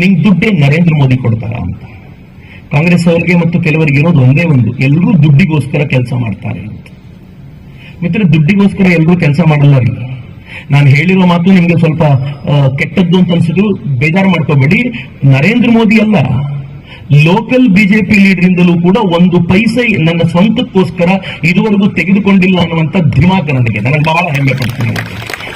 ನಿಂಗೆ ದುಡ್ಡೇ ನರೇಂದ್ರ ಮೋದಿ ಕೊಡ್ತಾರ ಅಂತ. ಕಾಂಗ್ರೆಸ್ ಅವರಿಗೆ ಮತ್ತು ಕೆಲವರಿಗೆ ಇರೋದು ಒಂದೇ ಒಂದು, ಎಲ್ಲರೂ ದುಡ್ಡಿಗೋಸ್ಕರ ಕೆಲಸ ಮಾಡ್ತಾರೆ ಅಂತ. ಮಿತ್ರ, ದುಡ್ಡಿಗೋಸ್ಕರ ಎಲ್ಲರೂ ಕೆಲಸ ಮಾಡಲ್ಲ ರೀ. ನಾನು ಹೇಳಿರೋ ಮಾತು ನಿಮ್ಗೆ ಸ್ವಲ್ಪ ಕೆಟ್ಟದ್ದು ಅಂತ ಅನ್ಸಿದ್ರು ಬೇಜಾರು ಮಾಡ್ಕೋಬೇಡಿ. ನರೇಂದ್ರ ಮೋದಿ ಅಲ್ಲ, ಲೋಕಲ್ ಬಿಜೆಪಿ ಲೀಡರಿಂದಲೂ ಕೂಡ ಒಂದು ಪೈಸೆ ನನ್ನ ಸ್ವಂತಕ್ಕೋಸ್ಕರ ಇದುವರೆಗೂ ತೆಗೆದುಕೊಂಡಿಲ್ಲ ಅನ್ನುವಂತ ಧಿಮಾಕ ನನಗೆ ಬಹಳ ಹೆಮ್ಮೆ ಪಡ್ತೀನಿ.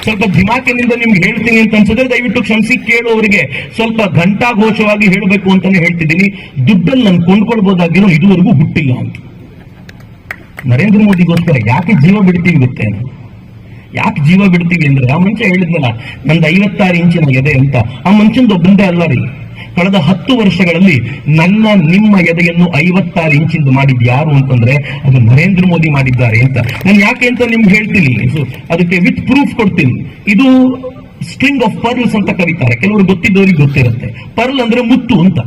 ಸ್ವಲ್ಪ ಧಿಮಾಕಿನಿಂದ ನಿಮ್ಗೆ ಹೇಳ್ತೀನಿ ಅಂತ ಅನ್ಸಿದ್ರೆ ದಯವಿಟ್ಟು ಕ್ಷಮಿಸಿ. ಕೇಳುವವರಿಗೆ ಸ್ವಲ್ಪ ಘಂಟಾಘೋಷವಾಗಿ ಹೇಳಬೇಕು ಅಂತಾನೆ ಹೇಳ್ತಿದ್ದೀನಿ. ದುಡ್ಡಲ್ಲಿ ನಾನು ಕೊಂಡ್ಕೊಳ್ಬಹುದಾಗಿರೋ ಇದುವರೆಗೂ ಹುಟ್ಟಿಲ್ಲ ಅಂತ. ನರೇಂದ್ರ ಮೋದಿಗೋಸ್ಕರ ಯಾಕೆ ಜೀವ ಬಿಡ್ತೀವಿ ಗೊತ್ತೇನು? ಯಾಕೆ ಜೀವ ಬಿಡ್ತೀವಿ ಅಂದ್ರೆ, ಆ ಮನುಷ್ಯ ಹೇಳಿದ್ನಲ್ಲ ನಂದು 56 ಇಂಚಿನ ಎದೆ ಅಂತ. ಆ ಮನುಷ್ಯಂದು ಒಬ್ಬಂದೇ ಅಲ್ಲ ರೀ. ಕಳೆದ 10 ವರ್ಷಗಳಲ್ಲಿ ನನ್ನ ನಿಮ್ಮ ಎದೆಯನ್ನು 56 ಇಂಚಿಂದು ಮಾಡಿದ್ ಯಾರು ಅಂತಂದ್ರೆ ಅದು ನರೇಂದ್ರ ಮೋದಿ ಮಾಡಿದ್ದಾರೆ ಅಂತ. ನಾನು ಯಾಕೆ ಅಂತ ನಿಮ್ಗೆ ಹೇಳ್ತೀನಿ, ಅದಕ್ಕೆ ವಿತ್ ಪ್ರೂಫ್ ಕೊಡ್ತೀನಿ. ಇದು ಸ್ಟ್ರಿಂಗ್ ಆಫ್ ಪರ್ಲ್ಸ್ ಅಂತ ಕರೀತಾರೆ, ಕೆಲವರು ಗೊತ್ತಿದ್ದವರಿಗೆ ಗೊತ್ತಿರುತ್ತೆ. ಪರ್ಲ್ ಅಂದ್ರೆ ಮುತ್ತು ಅಂತ,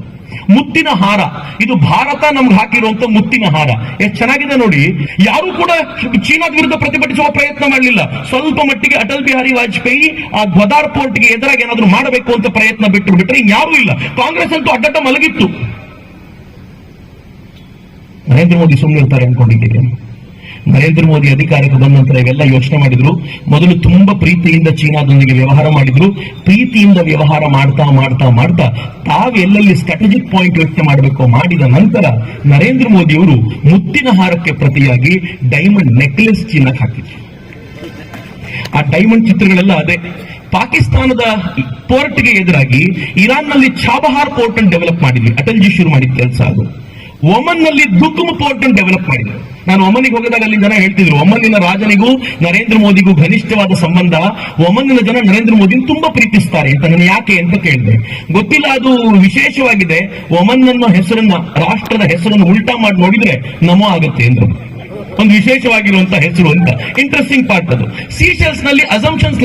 ಮುತ್ತಿನ ಹಾರ. ಇದು ಭಾರತ ನಮ್ಗೆ ಹಾಕಿರುವಂತ ಮುತ್ತಿನ ಹಾರ. ಎಷ್ಟು ಚೆನ್ನಾಗಿದೆ ನೋಡಿ. ಯಾರು ಕೂಡ ಚೀನಾದ ವಿರುದ್ಧ ಪ್ರತಿಭಟಿಸುವ ಪ್ರಯತ್ನ ಮಾಡಲಿಲ್ಲ. ಸ್ವಲ್ಪ ಮಟ್ಟಿಗೆ ಅಟಲ್ ಬಿಹಾರಿ ವಾಜಪೇಯಿ ಆ ಗ್ವಾದಾರ್ ಪೋರ್ಟ್ಗೆ ಎದುರಾಗಿ ಏನಾದ್ರು ಮಾಡಬೇಕು ಅಂತ ಪ್ರಯತ್ನ ಬಿಟ್ಟರೆ ಇನ್ಯಾರೂ ಇಲ್ಲ. ಕಾಂಗ್ರೆಸ್ ಅಂತೂ ಅಡ್ಡಡ್ಡ ಮಲಗಿತ್ತು. ನರೇಂದ್ರ ಮೋದಿ ಸುಮ್ಮನೆ ಇರ್ತಾರೆ ಅನ್ಕೊಂಡಿದ್ದೀರಿ? ನರೇಂದ್ರ ಮೋದಿ ಅಧಿಕಾರಕ್ಕೆ ಬಂದ ನಂತರ ಇವೆಲ್ಲ ಯೋಚನೆ ಮಾಡಿದ್ರು. ಮೊದಲು ತುಂಬಾ ಪ್ರೀತಿಯಿಂದ ಚೀನಾದೊಂದಿಗೆ ವ್ಯವಹಾರ ಮಾಡಿದ್ರು. ಪ್ರೀತಿಯಿಂದ ವ್ಯವಹಾರ ಮಾಡ್ತಾ ಮಾಡ್ತಾ ಮಾಡ್ತಾ ತಾವೆಲ್ಲಲ್ಲಿ ಸ್ಟ್ರಾಟಜಿಕ್ ಪಾಯಿಂಟ್ ಯೋಚನೆ ಮಾಡಬೇಕು ಮಾಡಿದ ನಂತರ ನರೇಂದ್ರ ಮೋದಿ ಅವರು ಮುತ್ತಿನ ಹಾರಕ್ಕೆ ಪ್ರತಿಯಾಗಿ ಡೈಮಂಡ್ ನೆಕ್ಲೆಸ್ ಚೀನಾಕ್ಕೆ ಹಾಕಿದ್ರು. ಆ ಡೈಮಂಡ್ ಚಿತ್ರಗಳೆಲ್ಲ ಅದೇ. ಪಾಕಿಸ್ತಾನದ ಪೋರ್ಟ್ಗೆ ಎದುರಾಗಿ ಇರಾನ್ನಲ್ಲಿ ಚಾಬಹಾರ್ ಪೋರ್ಟ್ ಅನ್ನು ಡೆವಲಪ್ ಮಾಡಿದ್ವಿ. ಅಟಲ್ಜಿ ಶುರು ಮಾಡಿದ ಕೆಲಸ ಅದು. ಒಮನ್ ನಲ್ಲಿ ದುಕ್ಮ್ ಪೋರ್ಟ್ ಅನ್ನು ಡೆವಲಪ್ ಮಾಡಿದ್ರು. ನಾನು ಒಮನ್ನಿಗೆ ಹೋಗಿದಾಗ ಅಲ್ಲಿ ಜನ ಹೇಳ್ತಿದ್ರು, ಒಮನ್ನಿನ ರಾಜನಿಗೂ ನರೇಂದ್ರ ಮೋದಿಗೂ ಘನಿಷ್ಠವಾದ ಸಂಬಂಧ. ಒಮನ್ನಿನ ಜನ ನರೇಂದ್ರ ಮೋದಿ ತುಂಬಾ ಪ್ರೀತಿಸ್ತಾರೆ ಅಂತ. ನಾನು ಯಾಕೆ ಅಂತ ಕೇಳಿದೆ, ಗೊತ್ತಿಲ್ಲ, ಅದು ವಿಶೇಷವಾಗಿದೆ. ಒಮನ್ ಅನ್ನೋ ಹೆಸರನ್ನ, ರಾಷ್ಟ್ರದ ಹೆಸರನ್ನು ಉಲ್ಟಾ ಮಾಡಿ ನೋಡಿದ್ರೆ ನಮೋ ಆಗುತ್ತೆ ಅಂದ್ರೆ ಒಂದು ವಿಶೇಷವಾಗಿರುವಂತಹ ಹೆಸರು ಅಂತ. ಇಂಟ್ರೆಸ್ಟಿಂಗ್ ಪಾರ್ಟ್ ಅದು. ಸೀಶೆಲ್ಸ್ ನಲ್ಲಿ ಅಸಂಪ್ಷನ್ಸ್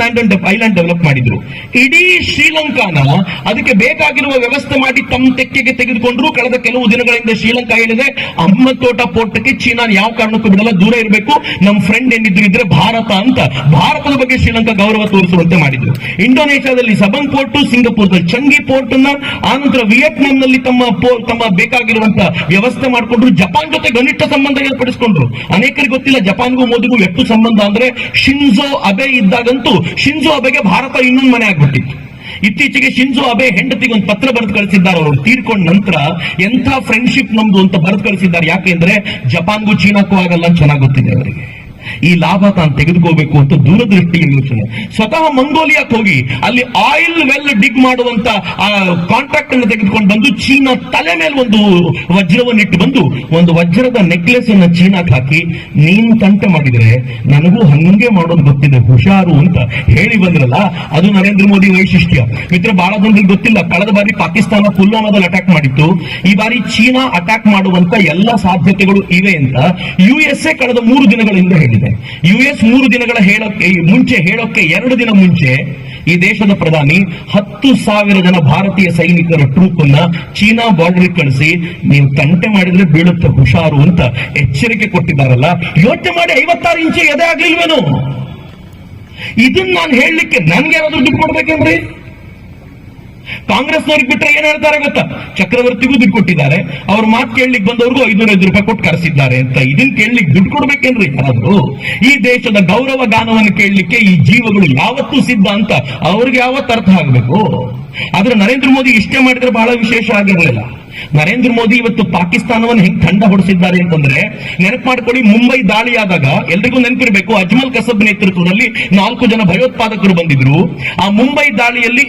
ಐಲ್ಯಾಂಡ್ ಡೆವಲಪ್ ಮಾಡಿದ್ರು. ಇಡೀ ಶ್ರೀಲಂಕಾನ ಅದಕ್ಕೆ ಬೇಕಾಗಿರುವ ವ್ಯವಸ್ಥೆ ಮಾಡಿ ತಮ್ಮ ತೆಕ್ಕೆಗೆ ತೆಗೆದುಕೊಂಡ್ರು. ಕಳೆದ ಕೆಲವು ದಿನಗಳಿಂದ ಶ್ರೀಲಂಕಾ ಹೇಳಿದೆ ಅಹ್ಮದ್ ಪೋರ್ಟ್ಗೆ ಚೀನಾ ಯಾವ ಕಾರಣಕ್ಕೂ ಬಿಡಲ್ಲ, ದೂರ ಇರಬೇಕು, ನಮ್ಮ ಫ್ರೆಂಡ್ ಏನಿದ್ರು ಇದ್ರೆ ಭಾರತ ಅಂತ. ಭಾರತದ ಬಗ್ಗೆ ಶ್ರೀಲಂಕಾ ಗೌರವ ತೋರಿಸುವಂತೆ ಮಾಡಿದ್ರು. ಇಂಡೋನೇಷ್ಯಾದಲ್ಲಿ ಸಬನ್ ಪೋರ್ಟ್, ಸಿಂಗಪುರದಲ್ಲಿ ಚಂಗಿ ಪೋರ್ಟ್ ಅನ್ನ, ಆನಂತರ ವಿಯೆಟ್ನಾಂ ನಲ್ಲಿ ತಮ್ಮ ಬೇಕಾಗಿರುವಂತಹ ವ್ಯವಸ್ಥೆ ಮಾಡಿಕೊಂಡ್ರು. ಜಪಾನ್ ಜೊತೆ ಘನಿಷ್ಠ ಸಂಬಂಧ ಏರ್ಪಡಿಸಿಕೊಂಡ್ರು. ಅನೇಕರಿಗೆ ಗೊತ್ತಿಲ್ಲ ಜಪಾನ್ಗೂ ಮೋದಿಗೂ ಎಷ್ಟು ಸಂಬಂಧ ಅಂದ್ರೆ, ಶಿಂಜೋ ಅಬೆ ಇದ್ದಾಗಂತೂ ಶಿಂಜೋ ಅಬೆಗೆ ಭಾರತ ಇನ್ನೊಂದು ಮನೆ ಆಗ್ಬಿಟ್ಟಿತ್ತು. ಇತ್ತೀಚೆಗೆ ಶಿಂಜೋ ಅಬೆ ಹೆಂಡತಿಗೆ ಒಂದು ಪತ್ರ ಬರೆದು ಕಳಿಸಿದ್ದಾರೆ. ಅವರು ತೀರ್ಕೊಂಡ ನಂತರ ಎಂಥ ಫ್ರೆಂಡ್ಶಿಪ್ ನಮ್ದು ಅಂತ ಬರೆದು ಕಳಿಸಿದ್ದಾರೆ. ಯಾಕೆ ಅಂದ್ರೆ ಜಪಾನ್ಗೂ ಚೀನಾಕ್ಕೂ ಆಗಲ್ಲ ಅಂತ ಚೆನ್ನಾಗಿ ಗೊತ್ತಿದೆ ಅವರಿಗೆ. ಈ ಲಾಭ ತಾನು ತೆಗೆದುಕೋಬೇಕು ಅಂತ ದೂರದೃಷ್ಟಿಯ ಯೋಚನೆ. ಸ್ವತಃ ಮಂಗೋಲಿಯಾಕ್ಕೆ ಹೋಗಿ ಅಲ್ಲಿ ಆಯಿಲ್ ವೆಲ್ ಡಿಗ್ ಮಾಡುವಂತ ಆ ಕಾಂಟ್ರಾಕ್ಟ್ ಅನ್ನು ತೆಗೆದುಕೊಂಡು ಬಂದು ಚೀನಾ ತಲೆ ಮೇಲೆ ಒಂದು ವಜ್ರವನ್ನು ಇಟ್ಟು ಬಂದು ಒಂದು ವಜ್ರದ ನೆಕ್ಲೆಸ್ ಅನ್ನ ಚೀನಾಕ್ಕೆ ಹಾಕಿ, ನೀನು ತಂಟೆ ಮಾಡಿದ್ರೆ ನನಗೂ ಹಂಗೆ ಮಾಡೋದು ಗೊತ್ತಿದೆ, ಹುಷಾರು ಅಂತ ಹೇಳಿ ಬಂದ್ರಲ್ಲ, ಅದು ನರೇಂದ್ರ ಮೋದಿ ವೈಶಿಷ್ಟ್ಯ. ಮಿತ್ರ, ಬಹಳ ಜನರಿಗೆ ಗೊತ್ತಿಲ್ಲ, ಕಳೆದ ಬಾರಿ ಪಾಕಿಸ್ತಾನ ಪುಲ್ವಾಮಾದಲ್ಲಿ ಅಟ್ಯಾಕ್ ಮಾಡಿತ್ತು. ಈ ಬಾರಿ ಚೀನಾ ಅಟ್ಯಾಕ್ ಮಾಡುವಂತ ಎಲ್ಲ ಸಾಧ್ಯತೆಗಳು ಇವೆ ಅಂತ ಯುಎಸ್ಎ ಕಳೆದ 3 ದಿನಗಳಿಂದ ಹೇಳಿದೆ. ಯುಎಸ್ 3 ದಿನಗಳ ಹೇಳೋಕ್ಕೆ 2 ದಿನ ಮುಂಚೆ ಈ ದೇಶದ ಪ್ರಧಾನಿ 10,000 ಜನ ಭಾರತೀಯ ಸೈನಿಕರ ಟ್ರೂಪ್ ಅನ್ನ ಚೀನಾ ಬಾರ್ಡರ್ ಕಳಿಸಿ, ನೀವು ತಂಟೆ ಮಾಡಿದ್ರೆ ಬೀಳುತ್ತೆ, ಹುಷಾರು ಅಂತ ಎಚ್ಚರಿಕೆ ಕೊಟ್ಟಿದ್ದಾರಲ್ಲ. ಯೋಚನೆ ಮಾಡಿ, 56 ಇಂಚು ಎದೆ ಆಗ್ಲಿಲ್ವೇನು? ಇದನ್ನ ನಾನು ಹೇಳಲಿಕ್ಕೆ ನನ್ಗೆ ಯಾರಾದ್ರೂ ದುಡ್ಡು ಕೊಡ್ಬೇಕೇನ್ರಿ? ಕಾಂಗ್ರೆಸ್ನವ್ರಿಗೆ ಬಿಟ್ರೆ ಏನ್ ಹೇಳ್ತಾರೆ ಗೊತ್ತಾ? ಚಕ್ರವರ್ತಿಗೂ ದುಡ್ಡು ಕೊಟ್ಟಿದ್ದಾರೆ, ಅವ್ರ ಮಾತು ಕೇಳಲಿಕ್ಕೆ ಬಂದವ್ರಿಗೂ 505 ರೂಪಾಯಿ ಕೊಟ್ಟು ಕರೆಸಿದ್ದಾರೆ ಅಂತ. ಇದನ್ನ ಕೇಳಲಿಕ್ಕೆ ದುಡ್ಡು ಕೊಡ್ಬೇಕೇನ್ರಿ ಯಾರಾದ್ರೂ? ಈ ದೇಶದ ಗೌರವ ಗಾನವನ್ನು ಕೇಳಲಿಕ್ಕೆ ಈ ಜೀವಗಳು ಯಾವತ್ತೂ ಸಿದ್ಧ ಅಂತ ಅವ್ರಿಗೆ ಯಾವತ್ತು ಅರ್ಥ ಆಗ್ಬೇಕು. ಆದ್ರೆ ನರೇಂದ್ರ ಮೋದಿ ಇಷ್ಟೇ ಮಾಡಿದ್ರೆ ಬಹಳ ವಿಶೇಷ ಆಗಿರಲಿಲ್ಲ. ನರೇಂದ್ರ ಮೋದಿ ಇವತ್ತು ಪಾಕಿಸ್ತಾನವನ್ನು ಹೆಂಗ್ ತಂಡ ಹೊಡಿಸಿದ್ದಾರೆ ಅಂತಂದ್ರೆ, ನೆನಪು ಮಾಡ್ಕೊಳ್ಳಿ, ಮುಂಬೈ ದಾಳಿಯಾದಾಗ ಎಲ್ರಿಗೂ ನೆನಪಿರಬೇಕು, ಅಜ್ಮಲ್ ಕಸಬ್ ನೇತೃತ್ವದಲ್ಲಿ 4 ಜನ ಭಯೋತ್ಪಾದಕರು ಬಂದಿದ್ರು. ಆ ಮುಂಬೈ ದಾಳಿಯಲ್ಲಿ